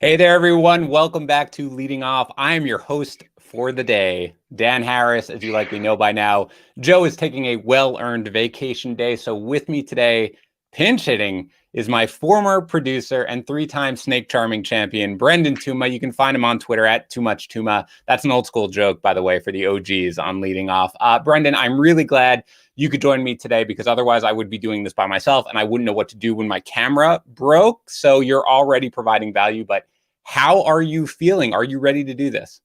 Hey there, everyone. Welcome back to Leading Off. I am your host for the day, Dan Harris, as you likely know by now. Joe is taking a well-earned vacation day, so with me today, pinch hitting, is my former producer and three-time snake charming champion, Brendan Tuma. You can find him on Twitter at TooMuchTuma. That's an old school joke, by the way, for the OGs on Leading Off. Brendan, I'm really glad you could join me today because otherwise I would be doing this by myself and I wouldn't know what to do when my camera broke. So you're already providing value, but how are you feeling? Are you ready to do this?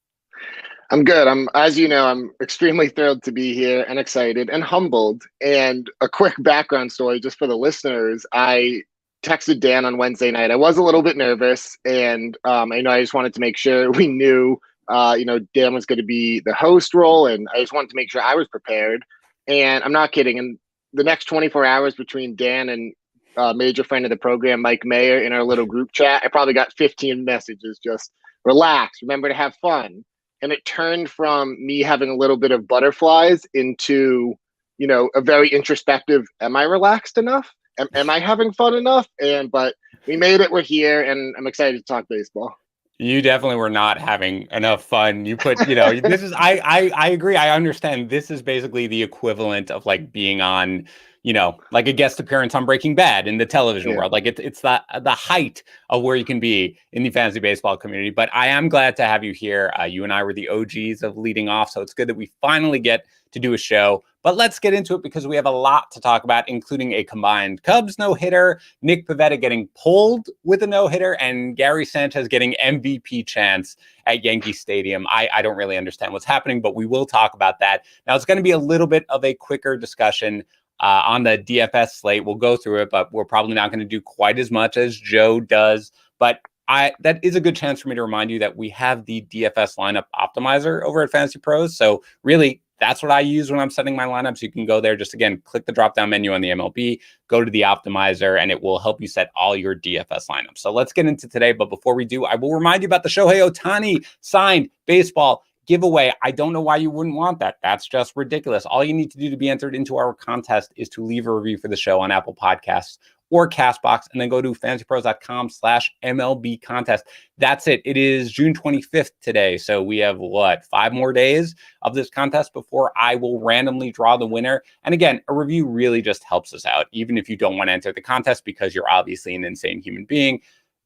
I'm good. As you know, I'm extremely thrilled to be here and excited and humbled. And a quick background story just for the listeners. I texted Dan on Wednesday night. I was a little bit nervous, and I just wanted to make sure we knew, Dan was going to be the host role, and I just wanted to make sure I was prepared. And I'm not kidding. In the next 24 hours between Dan and major friend of the program, Mike Mayer, in our little group chat, I probably got 15 messages. Just relax, remember to have fun. And it turned from me having a little bit of butterflies into, a very introspective, am I relaxed enough? Am I having fun enough? But we made it, we're here, and I'm excited to talk baseball. You definitely were not having enough fun. You put, this is, I agree. I understand. This is basically the equivalent of like being on, like a guest appearance on Breaking Bad in the television Yeah. world. Like it's the height of where you can be in the fantasy baseball community. But I am glad to have you here. You and I were the OGs of Leading Off. So it's good that we finally get to do a show. But let's get into it because we have a lot to talk about, including a combined Cubs no-hitter, Nick Pivetta getting pulled with a no-hitter, and Gary Sanchez getting MVP chance at Yankee Stadium. I don't really understand what's happening, but we will talk about that. Now, it's going to be a little bit of a quicker discussion on the DFS slate. We'll go through it, but we're probably not going to do quite as much as Joe does. But that is a good chance for me to remind you that we have the DFS lineup optimizer over at FantasyPros. So really, that's what I use when I'm setting my lineups. You can go there, just again, click the drop-down menu on the MLB, go to the optimizer, and it will help you set all your DFS lineups. So let's get into today. But before we do, I will remind you about the Shohei Ohtani signed baseball giveaway. I don't know why you wouldn't want that. That's just ridiculous. All you need to do to be entered into our contest is to leave a review for the show on Apple Podcasts or Castbox, and then go to fantasypros.com/MLB contest. That's it. It is June 25th today. So we have 5 more days of this contest before I will randomly draw the winner. And again, a review really just helps us out, even if you don't want to enter the contest because you're obviously an insane human being.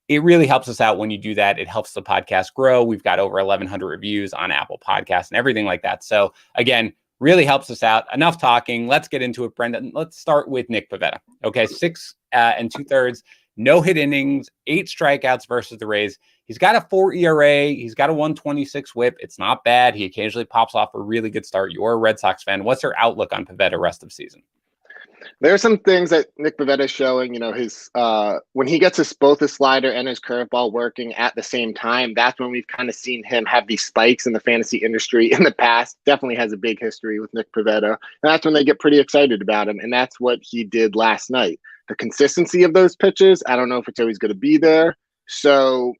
It really helps us out when you do that. It helps the podcast grow. We've got over 1,100 reviews on Apple Podcasts and everything like that. So again, really helps us out. Enough talking. Let's get into it, Brendan. Let's start with Nick Pivetta. Okay, 6 2/3, no-hit innings, 8 strikeouts versus the Rays. He's got a 4 ERA. He's got a 126 whip. It's not bad. He occasionally pops off a really good start. You're a Red Sox fan. What's your outlook on Pivetta rest of season? There are some things that Nick Pivetta is showing, his when he gets both his slider and his curveball working at the same time, that's when we've kind of seen him have these spikes in the fantasy industry in the past. Definitely has a big history with Nick Pivetta. And that's when they get pretty excited about him. And that's what he did last night. The consistency of those pitches, I don't know if it's always going to be there. So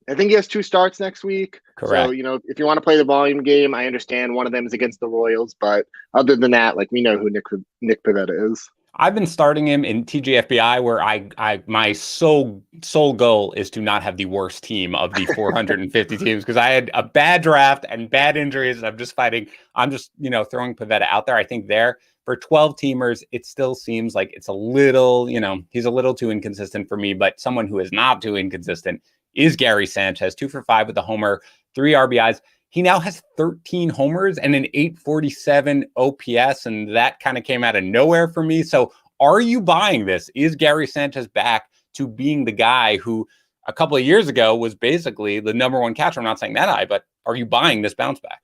I think he has 2 starts next week. Correct. So, if you want to play the volume game, I understand one of them is against the Royals. But other than that, we know who Nick Pivetta is. I've been starting him in TGFBI, where my sole goal is to not have the worst team of the 450 teams, because I had a bad draft and bad injuries. And I'm just throwing Pivetta out there. I think there for 12 teamers, it still seems like it's a little, he's a little too inconsistent for me. But someone who is not too inconsistent is Gary Sanchez, 2 for 5 with a homer, 3 RBIs. He now has 13 homers and an 847 OPS, and that kind of came out of nowhere for me. So are you buying this? Is Gary Sanchez back to being the guy who a couple of years ago was basically the number 1 catcher? I'm not saying that high, but are you buying this bounce back?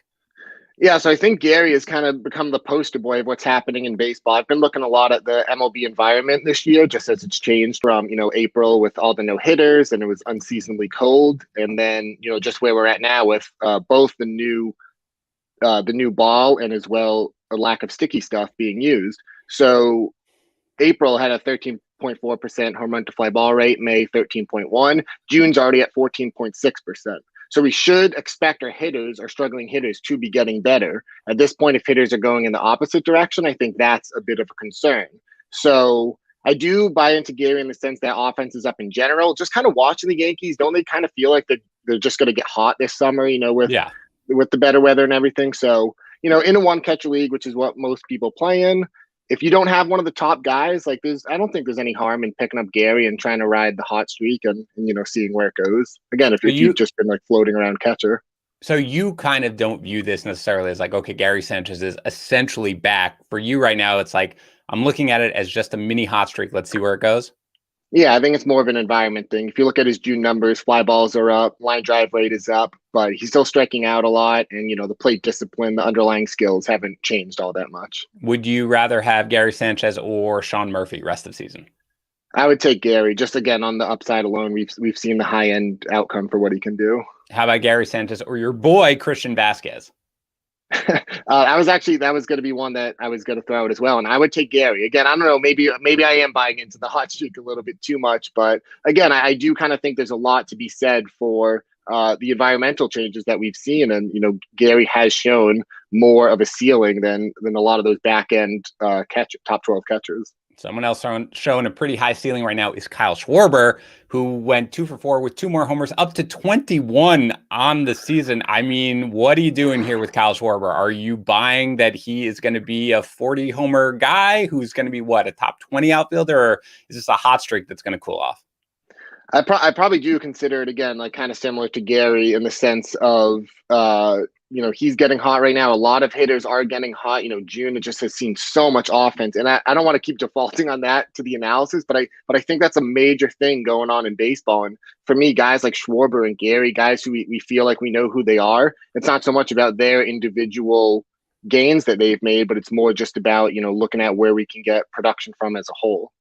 Yeah, so I think Gary has kind of become the poster boy of what's happening in baseball. I've been looking a lot at the MLB environment this year, just as it's changed from, April with all the no-hitters and it was unseasonably cold. And then, just where we're at now with both the new ball and as well a lack of sticky stuff being used. So April had a 13.4% home run to fly ball rate, May 13.1, June's already at 14.6%. So we should expect our struggling hitters, to be getting better. At this point, if hitters are going in the opposite direction, I think that's a bit of a concern. So I do buy into Gary in the sense that offense is up in general. Just kind of watching the Yankees, don't they kind of feel like they're just going to get hot this summer, Yeah. with the better weather and everything. So, in a one catcher league, which is what most people play in, if you don't have one of the top guys, like I don't think there's any harm in picking up Gary and trying to ride the hot streak and seeing where it goes. Again, if you've just been like floating around catcher. So you kind of don't view this necessarily as like, okay, Gary Sanchez is essentially back. For you right now, it's like, I'm looking at it as just a mini hot streak. Let's see where it goes. Yeah, I think it's more of an environment thing. If you look at his June numbers, fly balls are up, line drive rate is up, but he's still striking out a lot. And, the plate discipline, the underlying skills haven't changed all that much. Would you rather have Gary Sanchez or Sean Murphy rest of season? I would take Gary. Just again, on the upside alone, we've seen the high end outcome for what he can do. How about Gary Sanchez or your boy, Christian Vasquez? That was going to be one that I was going to throw out as well, and I would take Gary again. I don't know, maybe I am buying into the hot streak a little bit too much, but again, I do kind of think there's a lot to be said for the environmental changes that we've seen, and Gary has shown more of a ceiling than a lot of those back end top 12 catchers. Someone else showing a pretty high ceiling right now is Kyle Schwarber, who went 2 for 4 with 2 more homers, up to 21 on the season. I mean, what are you doing here with Kyle Schwarber? Are you buying that he is going to be a 40 homer guy who's going to be a top 20 outfielder, or is this a hot streak that's going to cool off? I probably do consider it again, like kind of similar to Gary in the sense of, he's getting hot right now. A lot of hitters are getting hot. June, it just has seen so much offense. And I don't want to keep defaulting on that to the analysis, but I think that's a major thing going on in baseball. And for me, guys like Schwarber and Gary, guys who we feel like we know who they are, it's not so much about their individual gains that they've made, but it's more just about, looking at where we can get production from as a whole.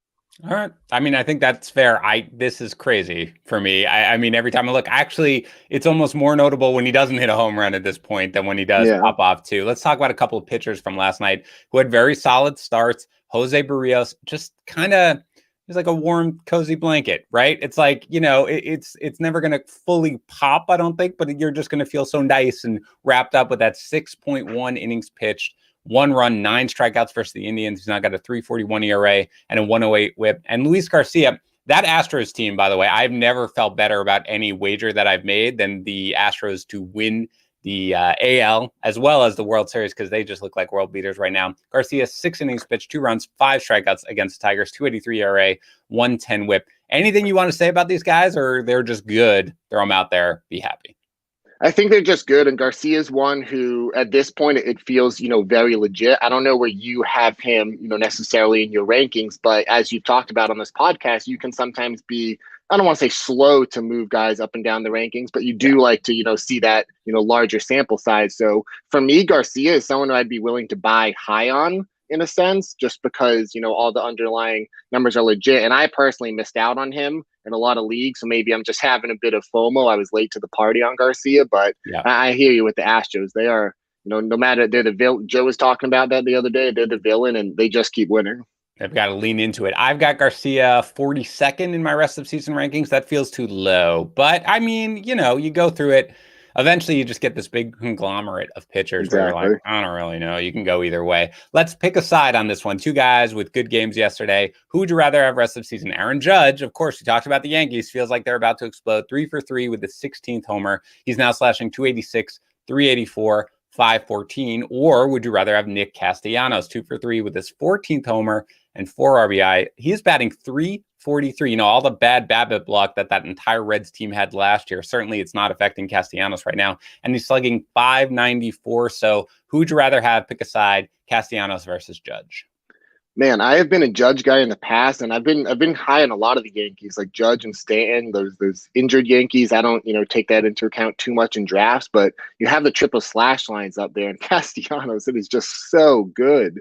All right. I mean, I think that's fair. This is crazy for me. I mean, every time I look, actually, it's almost more notable when he doesn't hit a home run at this point than when he does pop off too. Let's talk about a couple of pitchers from last night who had very solid starts. Jose Barrios, just kind of, he's like a warm, cozy blanket, right? It's like, it's never going to fully pop, I don't think, but you're just going to feel so nice and wrapped up with that 6.1 innings pitched. 1 run, 9 strikeouts versus the Indians. He's now got a 3.41 ERA and a 1.08 whip. And Luis Garcia, that Astros team, by the way, I've never felt better about any wager that I've made than the Astros to win the AL as well as the World Series, because they just look like world beaters right now. Garcia, 6 innings pitched, 2 runs, 5 strikeouts against the Tigers, 2.83 ERA, 1.10 whip. Anything you want to say about these guys, or they're just good? Throw them out there. Be happy. I think they're just good. And Garcia's one who, at this point, it feels, very legit. I don't know where you have him, necessarily in your rankings, but as you've talked about on this podcast, you can sometimes be, I don't want to say slow to move guys up and down the rankings, but you do like to, see that, larger sample size. So for me, Garcia is someone who I'd be willing to buy high on, in a sense, just because, all the underlying numbers are legit. And I personally missed out on him in a lot of leagues. So maybe I'm just having a bit of FOMO. I was late to the party on Garcia, but I hear you with the Astros. They are, no matter, they're the villain. Joe was talking about that the other day. They're the villain and they just keep winning. They've got to lean into it. I've got Garcia 42nd in my rest of season rankings. That feels too low, but I mean, you go through it. Eventually, you just get this big conglomerate of pitchers where you're like, I don't really know. You can go either way. Let's pick a side on this one. 2 guys with good games yesterday. Who would you rather have rest of season? Aaron Judge, of course, we talked about the Yankees. Feels like they're about to explode. 3 for 3 with the 16th homer. He's now slashing 286, 384, 514. Or would you rather have Nick Castellanos? 2 for 3 with his 14th homer and 4 RBI. He's batting .343. All the bad BABIP luck that entire Reds team had last year. Certainly, it's not affecting Castellanos right now. And he's slugging .594. So who would you rather have? Pick a side, Castellanos versus Judge. Man, I have been a Judge guy in the past, and I've been high on a lot of the Yankees, like Judge and Stanton. Those injured Yankees, I don't take that into account too much in drafts. But you have the triple slash lines up there, and Castellanos, it is just so good.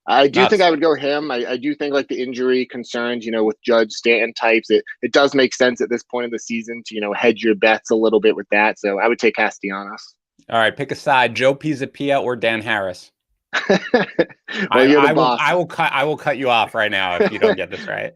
I do think I would go him. I do think like the injury concerns, with Judge, Stanton types, it does make sense at this point of the season to, hedge your bets a little bit with that. So I would take Castellanos. All right, pick a side, Joe Pisapia or Dan Harris. Well, you're the boss. I will cut you off right now if you don't get this right.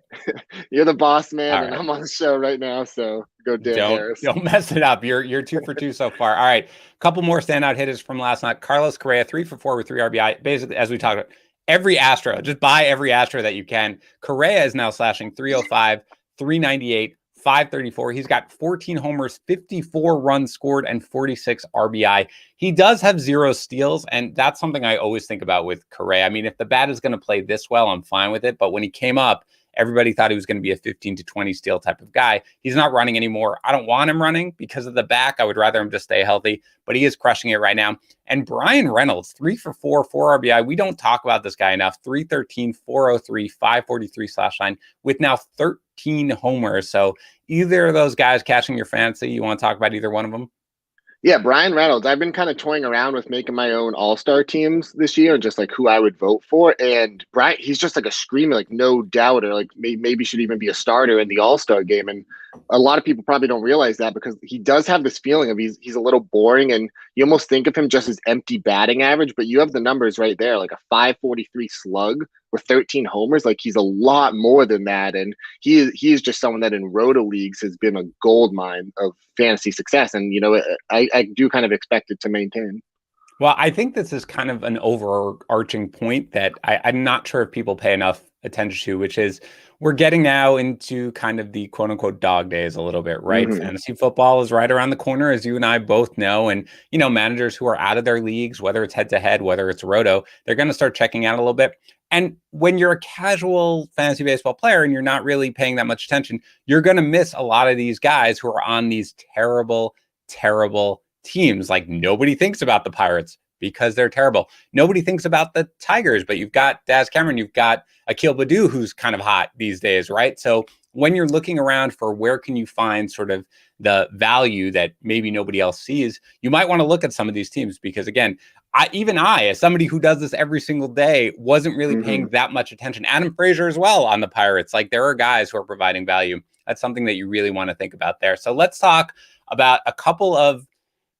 You're the boss, man, and I'm on the show right now, so go Dan Harris. Don't mess it up. You're 2 for 2 so far. All right, a couple more standout hitters from last night. Carlos Correa, 3 for 4 with 3 RBI. Basically, as we talked about, every Astro. Just buy every Astro that you can. Correa is now slashing 305, 398, 534. He's got 14 homers, 54 runs scored, and 46 RBI. He does have 0 steals, and that's something I always think about with Correa. I mean, if the bat is going to play this well, I'm fine with it. But when he came up, everybody thought he was going to be a 15 to 20 steal type of guy. He's not running anymore. I don't want him running because of the back. I would rather him just stay healthy, but he is crushing it right now. And Brian Reynolds, 3 for 4, 4 RBI. We don't talk about this guy enough. 313, 403, 543 slash line with now 13 homers. So either of those guys catching your fantasy, you want to talk about either one of them? Yeah, Brian Reynolds. I've been kind of toying around with making my own all-star teams this year, just like who I would vote for. And Brian, he's just like a screamer, like no doubter, like maybe should even be a starter in the all-star game. And a lot of people probably don't realize that because he does have this feeling of he's a little boring, and you almost think of him just as empty batting average. But you have the numbers right there, like a 543 slug with 13 homers. Like he's a lot more than that, and he is just someone that in roto leagues has been a gold mine of fantasy success. And I do kind of expect it to maintain. Well, I think this is kind of an overarching point that I'm not sure if people pay enough attention to, which is we're getting now into kind of the quote unquote dog days a little bit, right? Mm-hmm. Fantasy football is right around the corner, as you and I both know. And, managers who are out of their leagues, whether it's head to head, whether it's roto, they're going to start checking out a little bit. And when you're a casual fantasy baseball player and you're not really paying that much attention, you're going to miss a lot of these guys who are on these terrible, terrible teams. Like nobody thinks about the Pirates because they're terrible. Nobody thinks about the Tigers, but you've got Daz Cameron, you've got Akil Baddoo, who's kind of hot these days, right? So when you're looking around for where can you find sort of the value that maybe nobody else sees, you might want to look at some of these teams because, again, I, as somebody who does this every single day, wasn't really paying that much attention. Adam Frazier as well on the Pirates. Like there are guys who are providing value. That's something that you really want to think about there. So let's talk about a couple of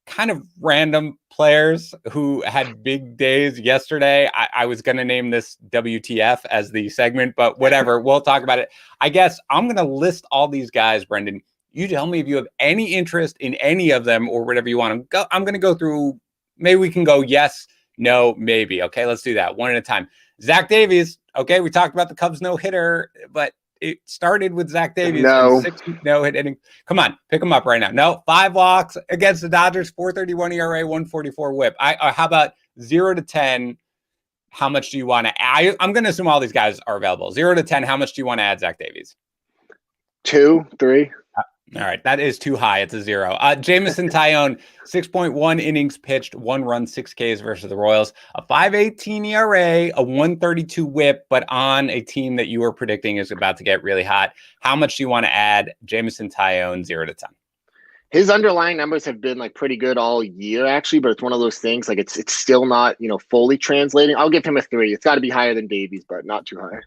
kind of random players who had big days yesterday. I was going to name this WTF as the segment, but whatever, we'll talk about it. I guess I'm going to list all these guys, Brendan. You tell me if you have any interest in any of them or whatever you want to go. I'm going to go through. Maybe we can go yes, no, maybe. Okay, let's do that one at a time. Zach Davies. Okay, we talked about the Cubs no-hitter, but it started with Zach Davies. No. 6 no-hit inning. Come on, pick him up right now. No, 5 walks against the Dodgers, 4.31 ERA, 1.44 WHIP. How about 0 to 10? How much do you want to add? I'm going to assume all these guys are available. 0 to 10, how much do you want to add Zach Davies? 2, 3. All right, that is too high. It's a 0. Jameson Taillon, 6.1 innings pitched, 1 run, 6 Ks versus the Royals, a 5.18 ERA, a 1.32 WHIP, but on a team that you were predicting is about to get really hot. How much do you want to add Jameson Taillon, 0 to 10? His underlying numbers have been like pretty good all year, actually, but it's one of those things like it's still not fully translating. I'll give him a 3. It's got to be higher than Davies, but not too high.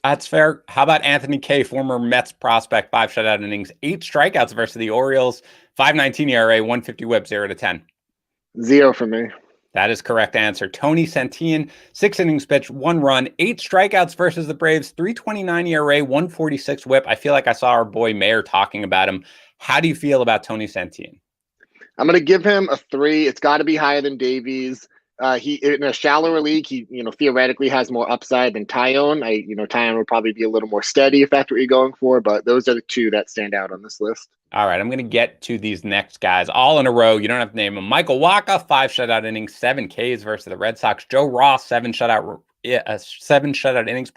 That's fair. How about Anthony Kay, former Mets prospect, 5 shutout innings, 8 strikeouts versus the Orioles, 5.19 ERA, 150 WHIP, 0 to 10. 0 for me. That is correct answer. Tony Santillan, 6 innings pitched, 1 run, 8 strikeouts versus the Braves, 3.29 ERA, 146 WHIP. I feel like I saw our boy Mayor talking about him. How do you feel about Tony Santillan? I'm going to give him a 3. It's got to be higher than Davies. He in a shallower league, he theoretically has more upside than Taillon. Taillon would probably be a little more steady if that's what you're going for, but those are the 2 that stand out on this list. All right, I'm going to get to these next guys all in a row. You don't have to name them. Michael Wacha, 5 shutout innings, 7 Ks versus the Red Sox. Joe Ross, 7 shutout innings,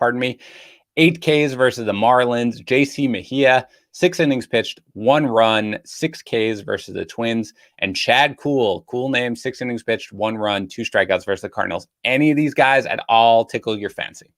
8 Ks versus the Marlins. JC Mejia, 6 innings pitched, 1 run, 6 Ks versus the Twins. And Chad Kuhl name, 6 innings pitched, 1 run, 2 strikeouts versus the Cardinals. Any of these guys at all tickle your fancy?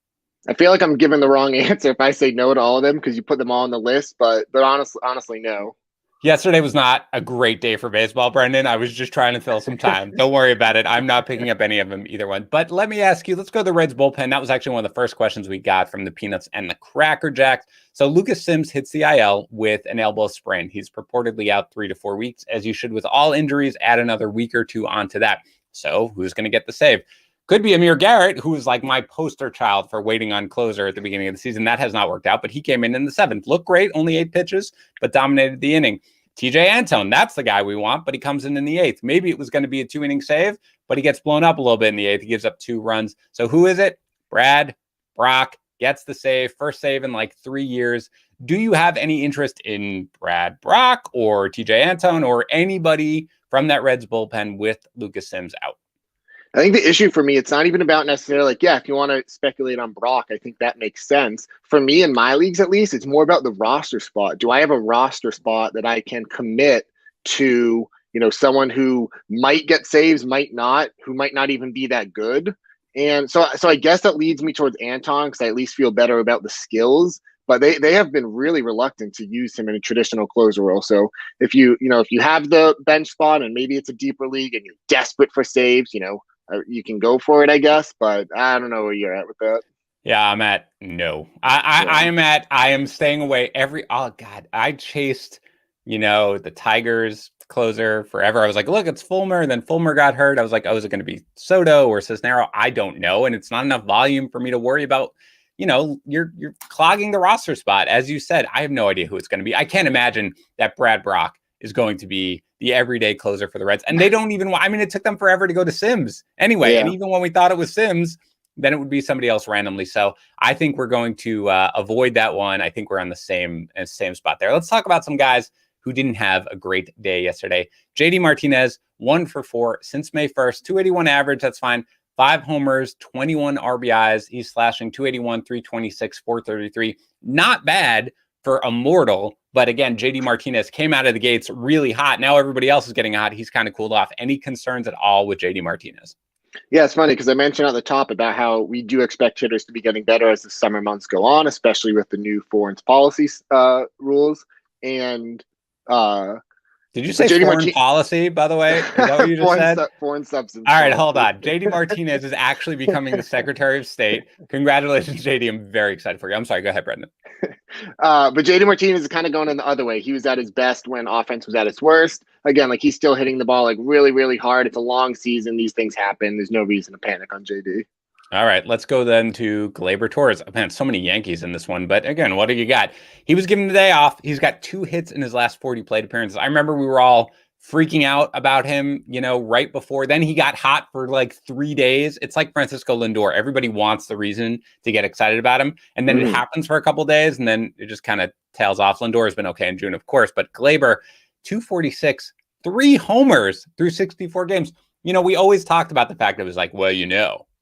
I feel like I'm giving the wrong answer if I say no to all of them because you put them all on the list, but honestly, no. Yesterday was not a great day for baseball, Brendan. I was just trying to fill some time. Don't worry about it. I'm not picking up any of them, either one. But let me ask you, let's go to the Reds bullpen. That was actually one of the first questions we got from the Peanuts and the Cracker Jacks. So Lucas Sims hits the IL with an elbow sprain. He's purportedly out 3 to 4 weeks, as you should with all injuries. Add another week or 2 onto that. So who's going to get the save? Could be Amir Garrett, who is like my poster child for waiting on closer at the beginning of the season. That has not worked out, but he came in the 7th. Looked great, only 8 pitches, but dominated the inning. TJ Antone, that's the guy we want, but he comes in the 8th. Maybe it was going to be a 2-inning save, but he gets blown up a little bit in the 8th. He gives up 2 runs. So who is it? Brad Brock gets the save, first save in like 3 years. Do you have any interest in Brad Brock or TJ Antone or anybody from that Reds bullpen with Lucas Sims out? I think the issue for me, it's not even about necessarily like, yeah, if you want to speculate on Brock, I think that makes sense. For me, in my leagues at least, it's more about the roster spot. Do I have a roster spot that I can commit to, someone who might get saves, might not, who might not even be that good? And so I guess that leads me towards Anton because I at least feel better about the skills. But they have been really reluctant to use him in a traditional closer role. So if you have the bench spot and maybe it's a deeper league and you're desperate for saves, you can go for it, I guess, but I don't know where you're at with that. Yeah, I'm at no. I am staying away oh God, I chased, the Tigers closer forever. I was like, look, it's Fulmer. Then Fulmer got hurt. I was like, oh, is it going to be Soto or Cisnero? I don't know. And it's not enough volume for me to worry about. You're clogging the roster spot. As you said, I have no idea who it's going to be. I can't imagine that Brad Brock is going to be the everyday closer for the Reds. And they don't even, it took them forever to go to Sims anyway. Yeah. And even when we thought it was Sims, then it would be somebody else randomly. So I think we're going to avoid that one. I think we're on the same spot there. Let's talk about some guys who didn't have a great day yesterday. JD Martinez, 1 for 4 since May 1st, 281 average. That's fine. 5 homers, 21 RBIs. He's slashing 281, 326, 433. Not bad for a mortal. But again, JD Martinez came out of the gates really hot. Now everybody else is getting hot. He's kind of cooled off. Any concerns at all with JD Martinez? Yeah, it's funny because I mentioned at the top about how we do expect hitters to be getting better as the summer months go on, especially with the new foreign policy rules. And did you say foreign policy, by the way? Is that what you just said? Foreign substance. All right, hold on. JD Martinez is actually becoming the Secretary of State. Congratulations, JD. I'm very excited for you. I'm sorry. Go ahead, Brendan. But JD Martinez is kind of going in the other way. He was at his best when offense was at its worst. Again, like he's still hitting the ball like really, really hard. It's a long season. These things happen. There's no reason to panic on JD. All right, let's go then to Gleyber Torres. Man, so many Yankees in this one. But again, what do you got? He was given the day off. He's got 2 hits in his last 40 plate appearances. I remember we were all freaking out about him, right before. Then he got hot for like 3 days. It's like Francisco Lindor. Everybody wants the reason to get excited about him. And then it happens for a couple days, and then it just kind of tails off. Lindor has been okay in June, of course. But Gleyber, 246, 3 homers through 64 games. We always talked about the fact that it was like, well,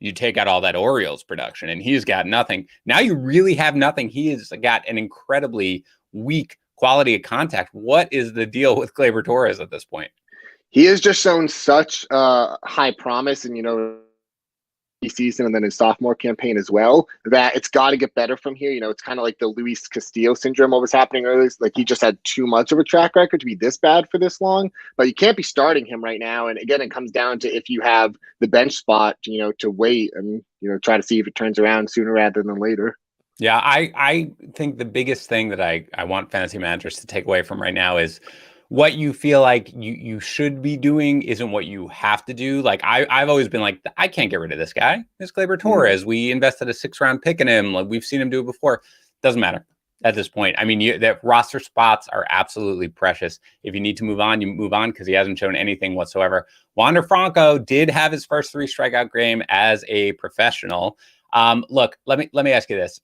you take out all that Orioles production and he's got nothing. Now you really have nothing. He has got an incredibly weak quality of contact. What is the deal with Gleyber Torres at this point? He has just shown such high promise and, season and then his sophomore campaign as well, that it's got to get better from here. It's kind of like the Luis Castillo syndrome, what was happening earlier. Like he just had too much of a track record to be this bad for this long, but you can't be starting him right now. And again, it comes down to if you have the bench spot, to wait and, try to see if it turns around sooner rather than later. Yeah, I think the biggest thing that I want fantasy managers to take away from right now is what you feel like you should be doing isn't what you have to do. Like I've always been like, I can't get rid of this guy. This Gleyber Torres. We invested a 6th-round pick in him. Like we've seen him do it before. Doesn't matter at this point. I mean, that roster spots are absolutely precious. If you need to move on, you move on because he hasn't shown anything whatsoever. Wander Franco did have his first 3 strikeout game as a professional. Look, let me ask you this.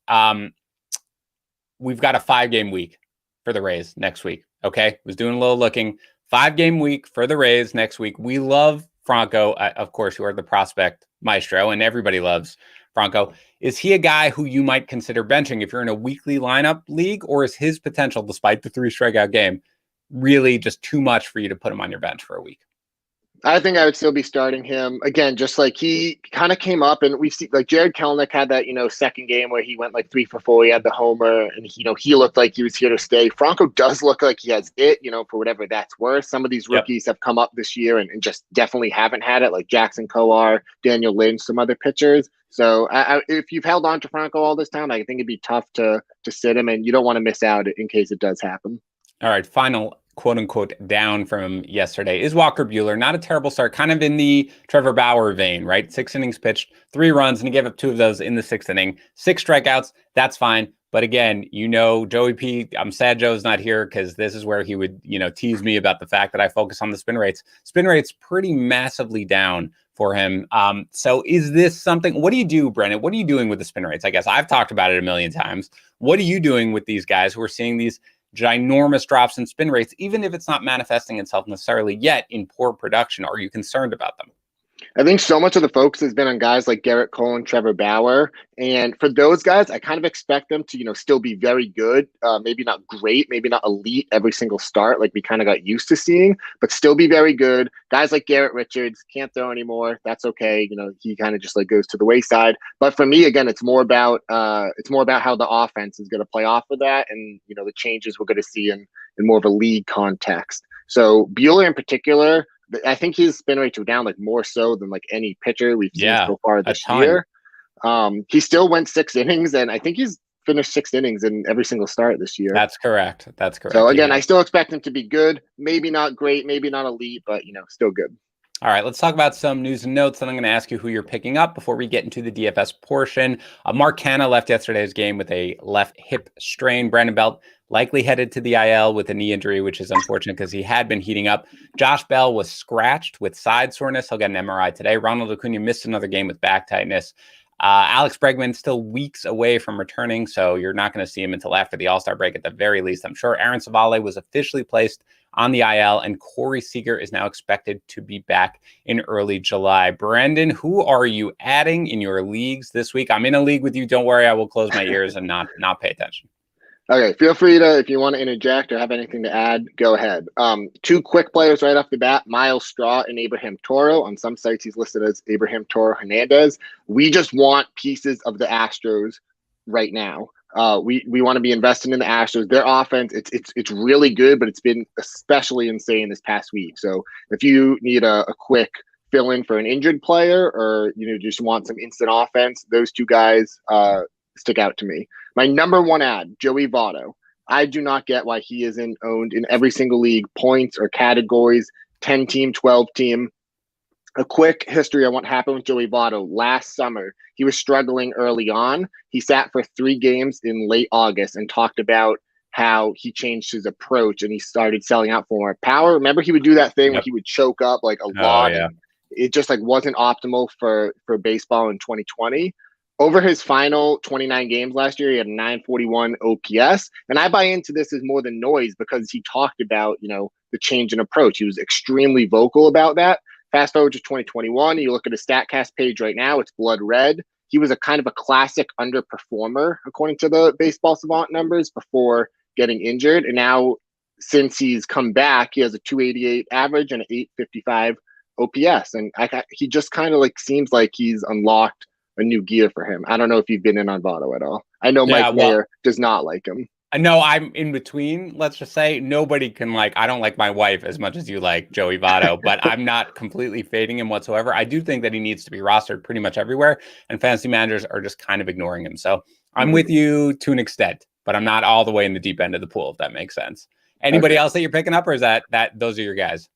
We've got a 5-game week for the Rays next week. Okay. Was doing a little looking. 5-game week for the Rays next week. We love Franco. Of course, you are the prospect maestro and everybody loves Franco. Is he a guy who you might consider benching if you're in a weekly lineup league, or is his potential, despite the 3 strikeout game, really just too much for you to put him on your bench for a week? I think I would still be starting him again. Just like he kind of came up, and we've seen like Jared Kelenic had that second game where he went like 3 for 4. He had the homer, and he looked like he was here to stay. Franco does look like he has it, for whatever that's worth. Some of these rookies have come up this year and just definitely haven't had it, like Jackson Kowar, Daniel Lynch, some other pitchers. So if you've held on to Franco all this time, I think it'd be tough to sit him, and you don't want to miss out in case it does happen. All right, final quote unquote down from yesterday is Walker Buehler. Not a terrible start, kind of in the Trevor Bauer vein, right? 6 innings pitched, 3 runs, and he gave up 2 of those in the 6th inning. 6 strikeouts, that's fine. But again, Joey P, I'm sad Joe's not here because this is where he would, tease me about the fact that I focus on the spin rates. Spin rates pretty massively down for him. So is this something, what do you do, Brendan? What are you doing with the spin rates? I guess I've talked about it a million times. What are you doing with these guys who are seeing these ginormous drops in spin rates, even if it's not manifesting itself necessarily yet in poor production? Are you concerned about them? I think so much of the focus has been on guys like Garrett Cole and Trevor Bauer. And for those guys, I kind of expect them to, still be very good. Maybe not great, maybe not elite every single start like we kind of got used to seeing, but still be very good. Guys like Garrett Richards can't throw anymore. That's okay. He kind of just like goes to the wayside. But for me, again, it's more about how the offense is going to play off of that, and the changes we're going to see in more of a league context. So Bueller in particular, I think his spin rates were down like more so than like any pitcher we've seen so far this year. He still went 6 innings, and I think he's finished 6 innings in every single start this year. That's correct. So again, I still expect him to be good. Maybe not great, maybe not elite, but still good. All right, let's talk about some news and notes. Then I'm going to ask you who you're picking up before we get into the DFS portion. Mark Canha left yesterday's game with a left hip strain. Brandon Belt likely headed to the IL with a knee injury, which is unfortunate because he had been heating up. Josh Bell was scratched with side soreness. He'll get an MRI today. Ronald Acuna missed another game with back tightness. Alex Bregman still weeks away from returning, so you're not going to see him until after the All-Star break at the very least, I'm sure. Aaron Savale was officially placed on the IL, and Corey Seager is now expected to be back in early July. Brandon, who are you adding in your leagues this week? I'm in a league with you. Don't worry, I will close my ears and not pay attention. Okay, feel free to, if you want to interject or have anything to add, go ahead. 2 quick players right off the bat, Miles Straw and Abraham Toro. On some sites, he's listed as Abraham Toro Hernandez. We just want pieces of the Astros right now. We want to be invested in the Astros. Their offense, it's really good, but it's been especially insane this past week. So if you need a quick fill-in for an injured player, or just want some instant offense, those 2 guys stick out to me. My number 1 ad, Joey Votto. I do not get why he isn't owned in every single league, points or categories, 10-team, 12-team. A quick history on what happened with Joey Votto. Last summer, he was struggling early on. He sat for 3 games in late August and talked about how he changed his approach and he started selling out for more power. Remember, he would do that thing where he would choke up like a lot. Yeah. And it just like wasn't optimal for baseball in 2020. Over his final 29 games last year, he had a 941 OPS. And I buy into this as more than noise because he talked about, the change in approach. He was extremely vocal about that. Fast forward to 2021, you look at his StatCast page right now, it's blood red. He was a kind of a classic underperformer, according to the Baseball Savant numbers, before getting injured. And now, since he's come back, he has a 288 average and an 855 OPS. And he just kind of like seems like he's unlocked a new gear for him. I don't know if you've been in on Votto at all. I know Mike Mayer does not like him. No, I'm in between. Let's just say nobody can I don't like my wife as much as you like Joey Votto, but I'm not completely fading him whatsoever. I do think that he needs to be rostered pretty much everywhere, and fantasy managers are just kind of ignoring him. So I'm with you to an extent, but I'm not all the way in the deep end of the pool, if that makes sense. Anybody else that you're picking up, or is that those are your guys?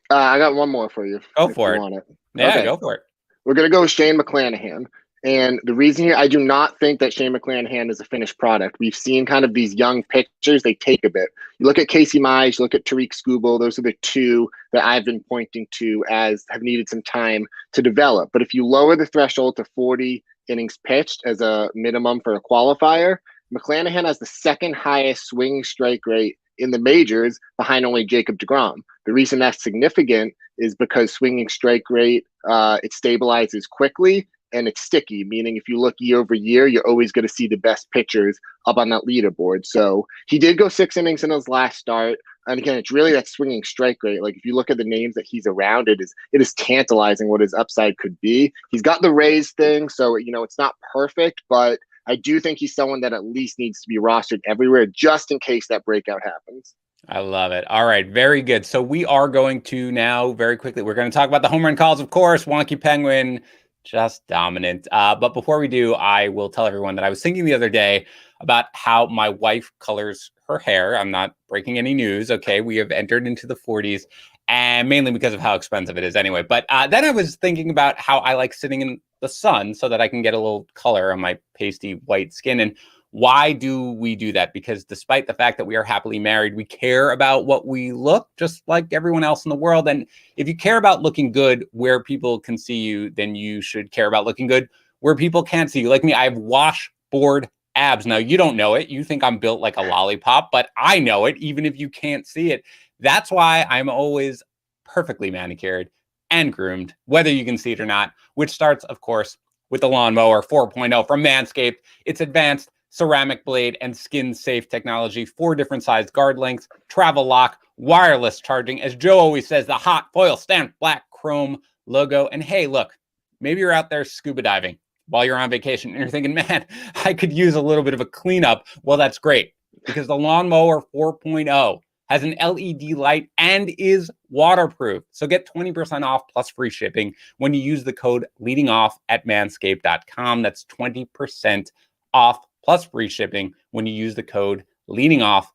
I got one more for you. Go for it. Yeah, go for it. We're going to go with Shane McClanahan. And the reason here, I do not think that Shane McClanahan is a finished product. We've seen kind of these young pitchers, they take a bit. You look at Casey Mize, you look at Tariq Skubal, those are the 2 that I've been pointing to as have needed some time to develop. But if you lower the threshold to 40 innings pitched as a minimum for a qualifier, McClanahan has the 2nd highest swinging strike rate in the majors behind only Jacob deGrom. The reason that's significant is because swinging strike rate, it stabilizes quickly, and it's sticky, meaning if you look year over year, you're always going to see the best pitchers up on that leaderboard. So he did go 6 innings in his last start. And again, it's really that swinging strike rate. Like if you look at the names that he's around, it is tantalizing what his upside could be. He's got the Rays thing, so it's not perfect, but I do think he's someone that at least needs to be rostered everywhere just in case that breakout happens. I love it. All right. Very good. So we are going to now very quickly, we're going to talk about the home run calls, of course. Wonky Penguin, just dominant. But before we do, I will tell everyone that I was thinking the other day about how my wife colors her hair. I'm not breaking any news. Okay. We have entered into the 40s, and mainly because of how expensive it is anyway. But then I was thinking about how I like sitting in the sun so that I can get a little color on my pasty white skin. And Why do we do that? Because despite the fact that we are happily married, we care about what we look just like everyone else in the world. And if you care about looking good where people can see you, then you should care about looking good where people can't see you. Like me, I have washboard abs. Now, you don't know it. You think I'm built like a lollipop, but I know it, even if you can't see it. That's why I'm always perfectly manicured and groomed, whether you can see it or not, which starts, of course, with the Lawnmower 4.0 from Manscaped. It's advanced ceramic blade and skin safe technology, 4 different size guard lengths, travel lock, wireless charging. As Joe always says, the hot foil stamped black chrome logo. And hey, look, maybe you're out there scuba diving while you're on vacation and you're thinking, man, I could use a little bit of a cleanup. Well, that's great, because the Lawnmower 4.0 has an LED light and is waterproof. So get 20% off plus free shipping when you use the code leadingoff at manscaped.com. That's 20% off plus free shipping when you use the code leadingoff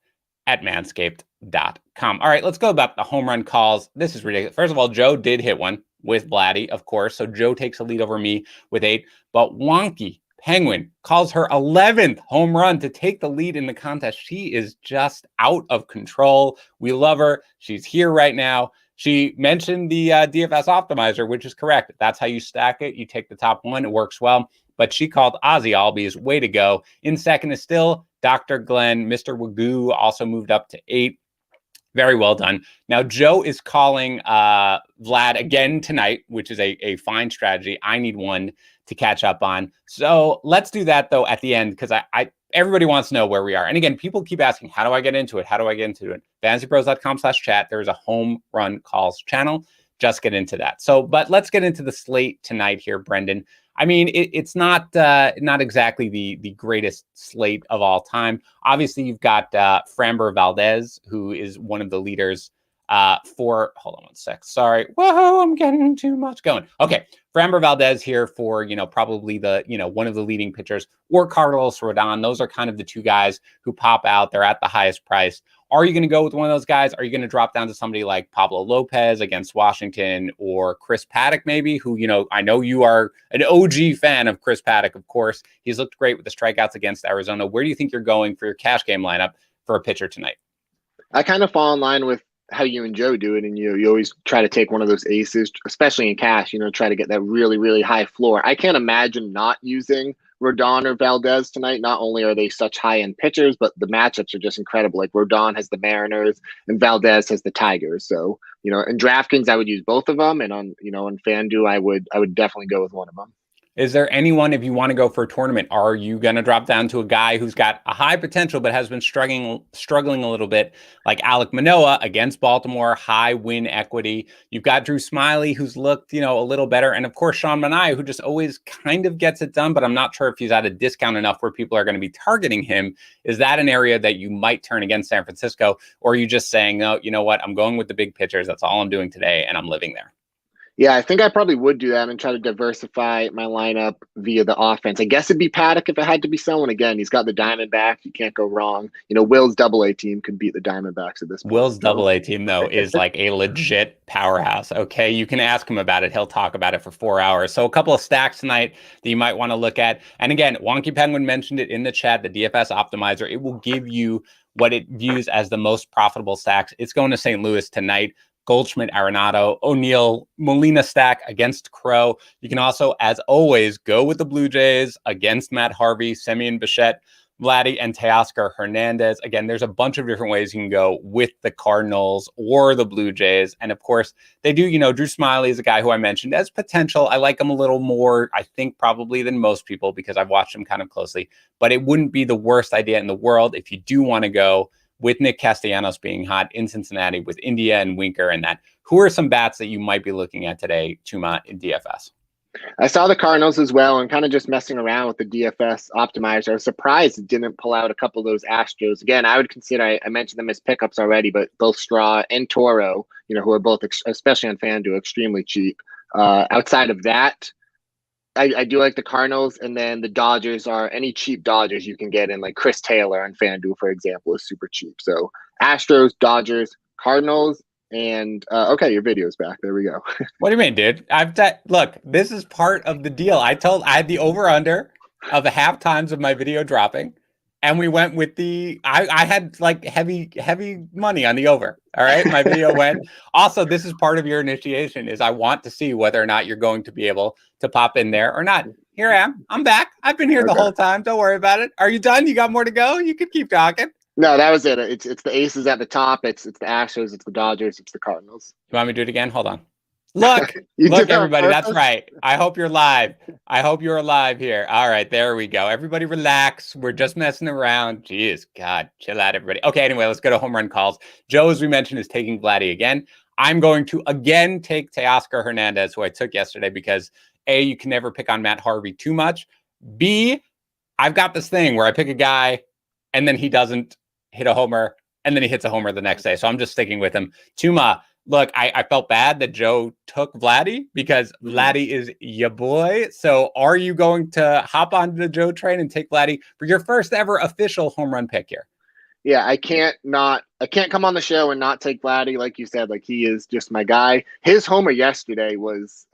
at manscaped.com. All right, let's go about the home run calls. This is ridiculous. First of all, Joe did hit one with Vladdy, of course. So Joe takes a lead over me with 8. But Wonky Penguin calls her 11th home run to take the lead in the contest. She is just out of control. We love her. She's here right now. She mentioned the DFS optimizer, which is correct. That's how you stack it. You take the top one. It works well. But she called Ozzy Albies. Way to go. In second is still Dr. Glenn. Mr. Wagoo also moved up to 8. Very well done. Now, Joe is calling Vlad again tonight, which is a fine strategy. I need one to catch up on. So let's do that, though, at the end, because everybody wants to know where we are. And again, people keep asking, how do I get into it? How do I get into it? FantasyPros.com/chat. There's a home run calls channel. Just get into that. So, but let's get into the slate tonight here, Brendan. I mean, it's not exactly the greatest slate of all time. Obviously, you've got Framber Valdez, who is one of the leaders for. Hold on one sec. Sorry. Whoa, I'm getting too much going. Okay, Framber Valdez here for probably the one of the leading pitchers, or Carlos Rodon. Those are kind of the two guys who pop out. They're at the highest price. Are you going to go with one of those guys? Are you going to drop down to somebody like Pablo Lopez against Washington, or Chris Paddock maybe, who, I know you are an OG fan of Chris Paddock, of course. He's looked great with the strikeouts against Arizona. Where do you think you're going for your cash game lineup for a pitcher tonight? I kind of fall in line with how you and Joe do it, and you always try to take one of those aces, especially in cash, try to get that really, really high floor. I can't imagine not using Rodon or Valdez tonight. Not only are they such high-end pitchers, but the matchups are just incredible. Like Rodon has the Mariners and Valdez has the Tigers. So, in DraftKings, I would use both of them. And on FanDuel, I would definitely go with one of them. Is there anyone, if you want to go for a tournament, are you going to drop down to a guy who's got a high potential but has been struggling a little bit, like Alek Manoah against Baltimore, high win equity? You've got Drew Smyly, who's looked, a little better. And of course, Sean Manaea, who just always kind of gets it done, but I'm not sure if he's at a discount enough where people are going to be targeting him. Is that an area that you might turn against San Francisco? Or are you just saying, no, you know what? I'm going with the big pitchers. That's all I'm doing today, and I'm living there. Yeah, I think I probably would do that and try to diversify my lineup via the offense. I guess it'd be Paddock if it had to be someone. Again, he's got the Diamondbacks. You can't go wrong. Will's AA team could beat the Diamondbacks at this point. Will's AA team, though, is like a legit powerhouse. Okay, you can ask him about it. He'll talk about it for 4 hours. So a couple of stacks tonight that you might want to look at. And again, Wonky Penguin mentioned it in the chat, the DFS optimizer. It will give you what it views as the most profitable stacks. It's going to St. Louis tonight. Goldschmidt, Arenado, O'Neill, Molina stack against Crow. You can also, as always, go with the Blue Jays against Matt Harvey, Semyon Bichette, Vladdy, and Teoscar Hernandez. Again, there's a bunch of different ways you can go with the Cardinals or the Blue Jays. And of course, they do, Drew Smyly is a guy who I mentioned as potential. I like him a little more, I think, probably than most people because I've watched him kind of closely. But it wouldn't be the worst idea in the world if you do want to go with Nick Castellanos being hot in Cincinnati, with India and Winker and that. Who are some bats that you might be looking at today, Tuma, in DFS? I saw the Cardinals as well, and kind of just messing around with the DFS optimizer. I was surprised it didn't pull out a couple of those Astros. Again, I would consider, I mentioned them as pickups already, but both Straw and Toro, who are both, especially on FanDuel, extremely cheap. Outside of that, I do like the Cardinals, and then the Dodgers are any cheap Dodgers you can get in, like Chris Taylor on FanDuel, for example, is super cheap. So Astros, Dodgers, Cardinals, and okay, your video's back. There we go. What do you mean, dude? Look, this is part of the deal. I had the over-under of the half times of my video dropping. And we went with I had like heavy money on the over. All right. My video went. Also, this is part of your initiation is I want to see whether or not you're going to be able to pop in there or not. Here I am. I'm back. I've been here the whole time. Don't worry about it. Are you done? You got more to go? You could keep talking. No, that was it. It's the Aces at the top. It's the Astros. It's the Dodgers. It's the Cardinals. You want me to do it again? Hold on. Look, look, everybody. That's right. I hope you're live. I hope you're alive here. All right, there we go. Everybody relax. We're just messing around. Jeez, God, chill out, everybody. Okay, anyway, let's go to home run calls. Joe, as we mentioned, is taking Vladdy again. I'm going to again take Teoscar Hernandez, who I took yesterday, because A, you can never pick on Matt Harvey too much. B, I've got this thing where I pick a guy and then he doesn't hit a homer and then he hits a homer the next day. So I'm just sticking with him. Tuma. Look, I felt bad that Joe took Vladdy because Vladdy is your boy. So are you going to hop onto the Joe train and take Vladdy for your first ever official home run pick here? Yeah, I can't come on the show and not take Vladdy. Like you said, like he is just my guy. His homer yesterday was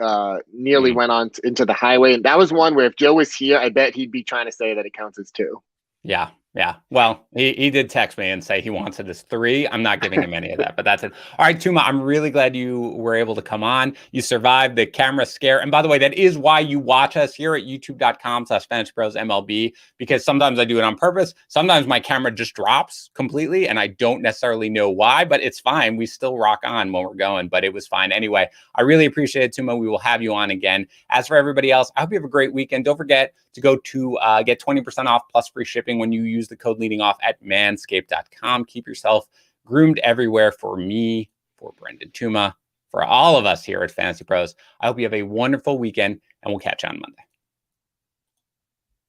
nearly went on into the highway. And that was one where if Joe was here, I bet he'd be trying to say that it counts as 2. Yeah. Yeah. Well, he did text me and say he wants it as 3. I'm not giving him any of that, but that's it. All right, Tuma, I'm really glad you were able to come on. You survived the camera scare. And by the way, that is why you watch us here at youtube.com/FantasyPros MLB, because sometimes I do it on purpose. Sometimes my camera just drops completely and I don't necessarily know why, but it's fine. We still rock on when we're going, but it was fine. Anyway, I really appreciate it, Tuma. We will have you on again. As for everybody else, I hope you have a great weekend. Don't forget to go to get 20% off plus free shipping when you use the code leading off at manscaped.com. Keep yourself groomed everywhere. For me, for Brendan Tuma, for all of us here at Fantasy Pros, I hope you have a wonderful weekend and we'll catch you on Monday.